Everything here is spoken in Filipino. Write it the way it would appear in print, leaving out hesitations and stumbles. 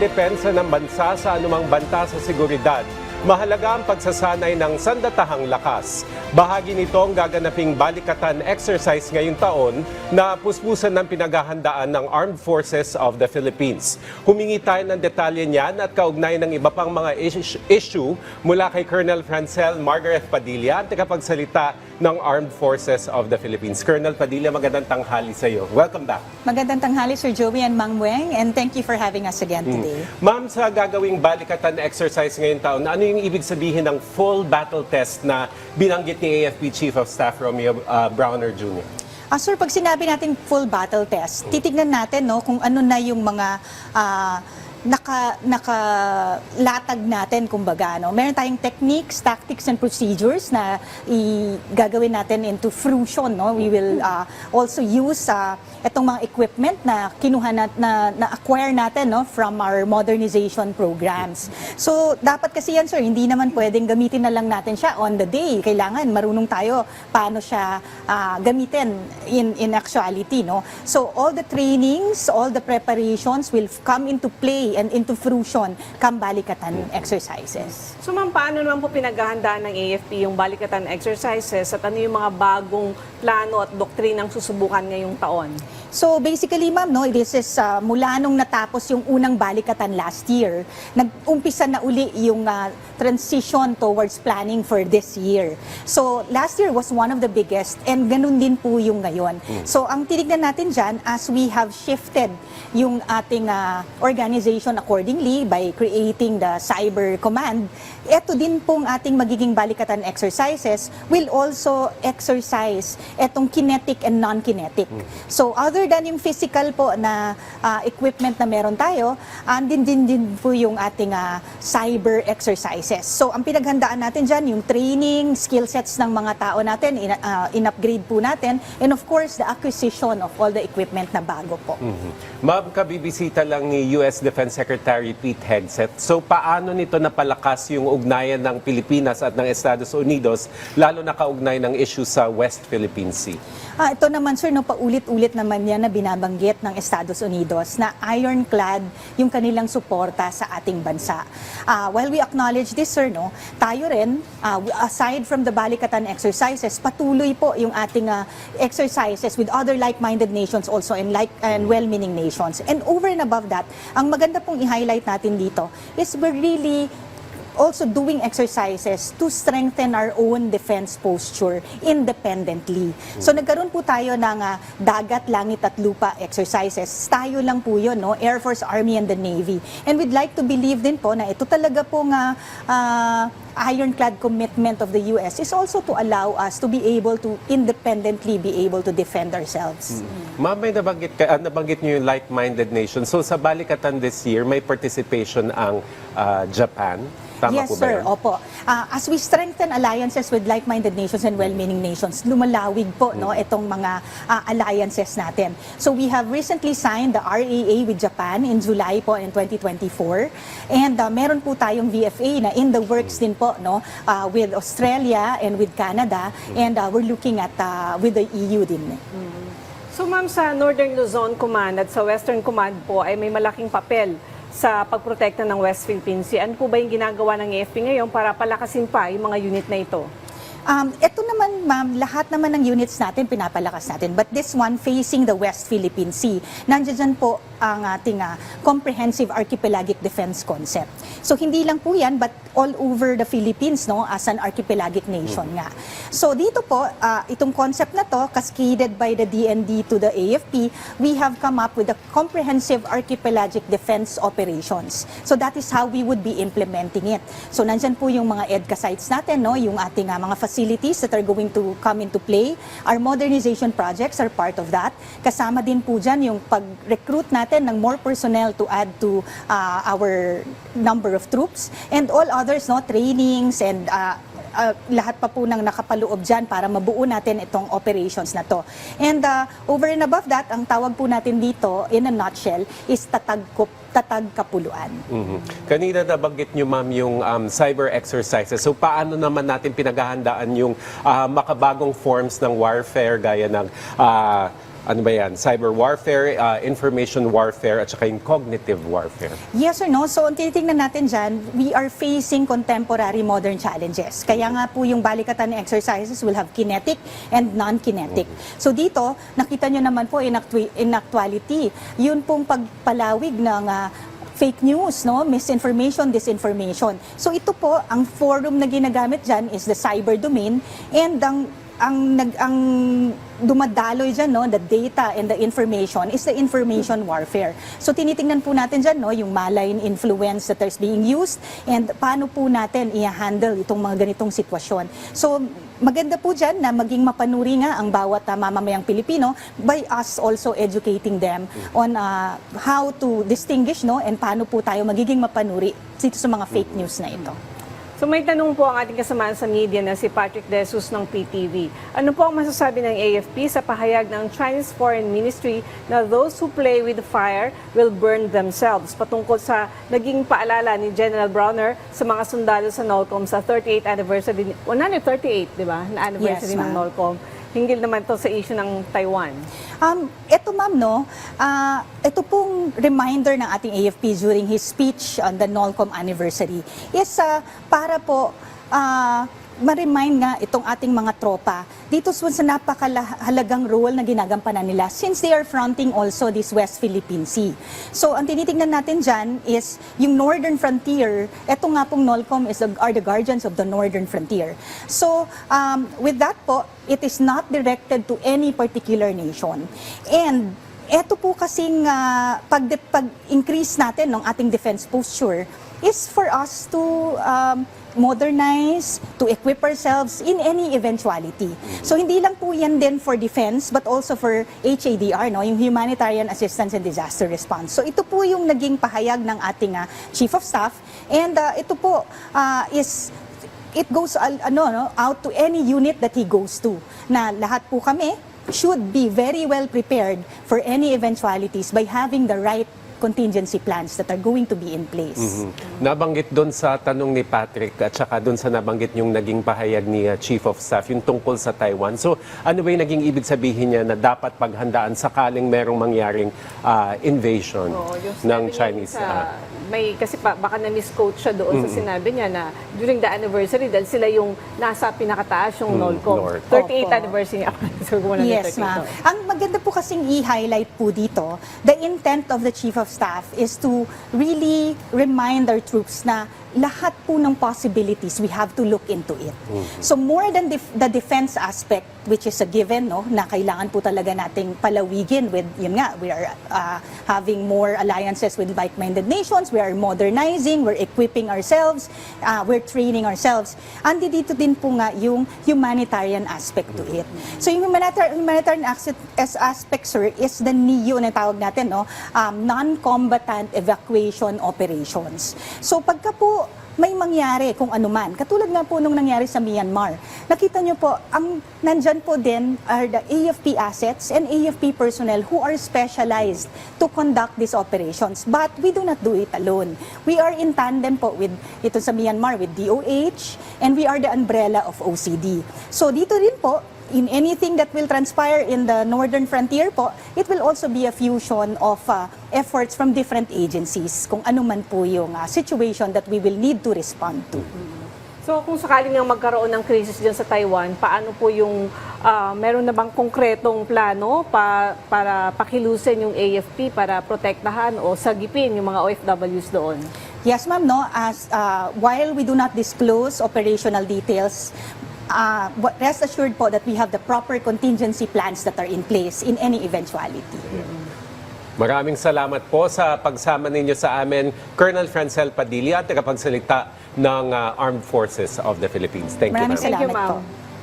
pangdepensa ng bansa sa anumang banta sa seguridad. Mahalaga ang pagsasanay ng sandatahang lakas. Bahagi nito ang gaganaping balikatan exercise ngayong taon na puspusan ng pinaghahandaan ng Armed Forces of the Philippines. Humingi tayo ng detalye niyan at kaugnay ng iba pang mga issue mula kay Colonel Francel Margaret Padilla, ang tagapagsalita ng Armed Forces of the Philippines. Colonel Padilla, magandang tanghali sa iyo. Welcome back. Magandang tanghali, Sir Joey and Mang Weng, and thank you for having us again today. Ma'am, sa gagawing balikatan exercise ngayong taon, ano yung ibig sabihin ng full battle test na binanggit ni AFP Chief of Staff Romeo Browner Jr.? Sir, pag sinabi natin full battle test, titignan natin kung ano na yung mga nakalatag natin, kumbaga. Meron tayong techniques, tactics, and procedures na gagawin natin into fruition. We will also use itong mga equipment na kinuha na-acquire natin from our modernization programs. So, dapat kasi yan, sir, hindi naman pwedeng gamitin na lang natin siya on the day. Kailangan marunong tayo paano siya gamitin in actuality. So, all the trainings, all the preparations will come into play and into fruition come balikatan exercises. So ma'am, paano naman po pinaghahandaan ng AFP yung balikatan exercises at ano yung mga bagong plano at doktrinang susubukan ngayong taon? So basically ma'am, this is mula nung natapos yung unang balikatan last year, nag-umpisa na uli yung transition towards planning for this year. So last year was one of the biggest and ganun din po yung ngayon. So ang tinignan natin dyan, as we have shifted yung ating organization accordingly by creating the cyber command, ito din pong ating magiging balikatan exercises will also exercise etong kinetic and non-kinetic. So other than yung physical po na equipment na meron tayo, andin din po yung ating cyber exercises. So ang pinaghandaan natin dyan, yung training, skill sets ng mga tao natin, in-upgrade po natin, and of course the acquisition of all the equipment na bago po. Ma'am, kabibisita lang ni US Defense Secretary Pete Hegseth. So paano nito napalakas yung ugnayan ng Pilipinas at ng Estados Unidos, lalo na kaugnay ng issue sa West Philippine Sea? Ito naman, sir, paulit-ulit naman yan na binabanggit ng Estados Unidos na ironclad yung kanilang suporta sa ating bansa. While we acknowledge this, sir, tayo rin, aside from the balikatan exercises, patuloy po yung ating exercises with other like-minded nations also and well-meaning nations. And over and above that, ang maganda pong i-highlight natin dito is we're really also doing exercises to strengthen our own defense posture independently. So nagkaroon po tayo ng dagat, langit at lupa exercises. Tayo lang po yun, Air Force, Army, and the Navy. And we'd like to believe din po na ito talaga pong ironclad commitment of the US is also to allow us to be able to independently be able to defend ourselves. Ma'am, may nabanggit niyo yung like-minded nation. So sa balikatan this year, may participation ang Japan. Tama Yes, po ba sir. yun? Opo. As we strengthen alliances with like-minded nations and well-meaning nations, lumalawig po itong mga alliances natin. So we have recently signed the RAA with Japan in July po in 2024. And meron po tayong VFA na in the works din po with Australia and with Canada. And we're looking at with the EU din. So ma'am, sa Northern Luzon Command at sa Western Command po ay may malaking papel sa pagprotekta ng West Philippine Sea. Ano po ba yung ginagawa ng AFP ngayon para palakasin pa yung mga unit na ito? Ito naman, ma'am, lahat naman ng units natin pinapalakas natin. But this one facing the West Philippine Sea, nandiyan dyan po ang ating comprehensive archipelagic defense concept. So hindi lang po yan, but all over the Philippines as an archipelagic nation nga. So dito po, itong concept na to, cascaded by the DND to the AFP, we have come up with a comprehensive archipelagic defense operations. So that is how we would be implementing it. So nandyan po yung mga EDCA sites natin, yung ating mga facilities that are going to come into play. Our modernization projects are part of that. Kasama din po dyan yung pag-recruit natin ng more personnel to add to our number of troops and all others, trainings and lahat pa po ng nakapaloob dyan para mabuo natin itong operations na to. And over and above that, ang tawag po natin dito, in a nutshell, is tatag kapuluan. Kanina nabanggit nyo, ma'am, yung cyber exercises. So paano naman natin pinaghahandaan yung makabagong forms ng warfare gaya ng ano ba yan, cyber warfare, information warfare, at saka yung cognitive warfare. Yes or no? So, ang tinitingnan natin dyan, we are facing contemporary modern challenges. Kaya nga po yung balikatan exercises will have kinetic and non-kinetic. So, dito, nakita nyo naman po in actuality, yun pong pagpalawig ng fake news, no? Misinformation, disinformation. So, ito po, ang forum na ginagamit dyan is the cyber domain, and ang dumadaloy dyan, no, the data and the information is the information warfare. So tinitingnan po natin dyan, no, yung malign influence that is being used, and paano po natin i-handle itong mga ganitong sitwasyon. So maganda po dyan na maging mapanuri nga ang bawat mamamayang Pilipino by us also educating them on how to distinguish, no, and paano po tayo magiging mapanuri dito sa mga fake news na ito. So may tanong po ang ating kasamaan sa media na si Patrick De Jesus ng PTV. Ano po ang masasabi ng AFP sa pahayag ng Chinese Foreign Ministry na those who play with fire will burn themselves, patungkol sa naging paalala ni General Browner sa mga sundalo sa NOLCOM sa 38th anniversary, 138, di ba, na anniversary Yes, ng ma'am. NOLCOM. Hinggil naman to sa issue ng Taiwan. Ito ma'am, no, ito pong reminder ng ating AFP during his speech on the NOLCOM anniversary is para po ma-remind nga itong ating mga tropa dito sa napakahalagang role na ginagampanan nila since they are fronting also this West Philippine Sea. So, ang tinitingnan natin dyan is yung Northern Frontier. Ito nga pong NOLCOM are the guardians of the Northern Frontier. So, with that po, it is not directed to any particular nation. And eto po kasing pag-increase natin ng ating defense posture is for us to modernize, to equip ourselves in any eventuality. So hindi lang po yan din for defense but also for HADR, no, yung Humanitarian Assistance and Disaster Response. So ito po yung naging pahayag ng ating Chief of Staff, and ito po it goes out to any unit that he goes to, na lahat po kami should be very well prepared for any eventualities by having the right contingency plans that are going to be in place. Nabanggit doon sa tanong ni Patrick at saka doon sa nabanggit yung naging pahayag ni Chief of Staff, yung tungkol sa Taiwan. So ano ba yung naging ibig sabihin niya na dapat paghandaan sakaling merong mangyaring invasion Yung ng sinabi niya Chinese? kasi baka na-misquote siya doon sa sinabi niya na during the anniversary, dahil sila yung nasa pinakataas yung NOLCOM. 38th Opo. anniversary. So, Yes, ma'am. Ang maganda po kasing i-highlight po dito, the intent of the Chief of Staff is to really remind our troops na lahat po ng possibilities, we have to look into it. So more than the defense aspect, which is a given, no, na kailangan po talaga nating palawigin with, yun nga, we are having more alliances with like-minded nations, we are modernizing, we're equipping ourselves, we're training ourselves. Andi dito din po nga yung humanitarian aspect to it. So yung humanitarian aspect, sir, is the NEO na tawag natin, no, non-combatant evacuation operations. So pagka po may mangyari kung ano man. Katulad nga po nung nangyari sa Myanmar. Nakita nyo po, ang nandyan po din are the AFP assets and AFP personnel who are specialized to conduct these operations. But we do not do it alone. We are in tandem po with, ito sa Myanmar, with DOH, and we are the umbrella of OCD. So dito rin po, in anything that will transpire in the Northern Frontier po, it will also be a fusion of efforts from different agencies, kung ano man po yung situation that we will need to respond to. So kung sakaling nga magkaroon ng crisis dyan sa Taiwan, paano po yung, meron na bang konkretong plano para pakilusin yung AFP para protektahan o sagipin yung mga OFWs doon? Yes, ma'am, no, as while we do not disclose operational details, rest assured po that we have the proper contingency plans that are in place in any eventuality. Maraming salamat po sa pagsama ninyo sa amin, Colonel Francel Padilla, tagapagsalita ng Armed Forces of the Philippines. Thank you, Maraming ma'am. Thank you, salamat ma'am. po.